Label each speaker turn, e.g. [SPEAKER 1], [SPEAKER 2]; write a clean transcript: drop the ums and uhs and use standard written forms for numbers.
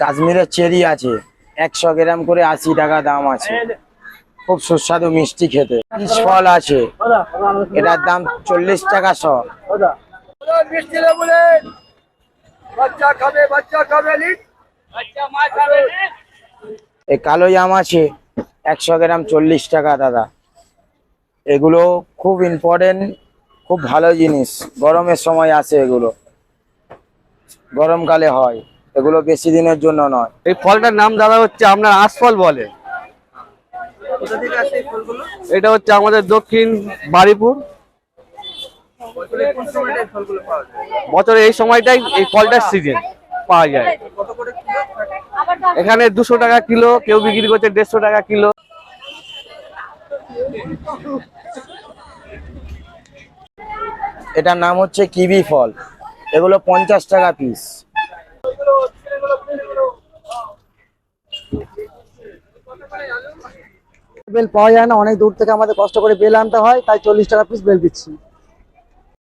[SPEAKER 1] কাশ্মীরের চেরি আছে, 100 গ্রাম করে 80 টাকা দাম আছে। খুব সুস্বাদু মিষ্টি খেতে। পিচ ফল আছে, এটার দাম 40 টাকা শ। এই কালো জাম আছে, 100 গ্রাম 40 টাকা দাদা। এগুলো খুব ইম্পর্টেন্ট, খুব ভালো জিনিস। গরমের সময় আসে এগুলো, গরমকালে হয়। এগুলো বেশি দিনের জন্য নয়।
[SPEAKER 2] এই ফলটার নাম দাদা হচ্ছে আপনার আঁশফল বলে। এটা হচ্ছে আমাদের দক্ষিণ বারিপুর। বছরে এই সময়টাই এই ফলটার সিজন পাওয়া যায়। এখানে 200 টাকা কিলো, কেউ বিক্রি করছে 150 টাকা কিলো।
[SPEAKER 1] এটার নাম হচ্ছে কিবি ফল, এগুলো 50 টাকা পিস।
[SPEAKER 3] বেল পাওয়া যায় না, অনেক দূর থেকে আমাদের কষ্ট করে বেল আনতে হয়, তাই 40 টাকা পিস বেল দিচ্ছি।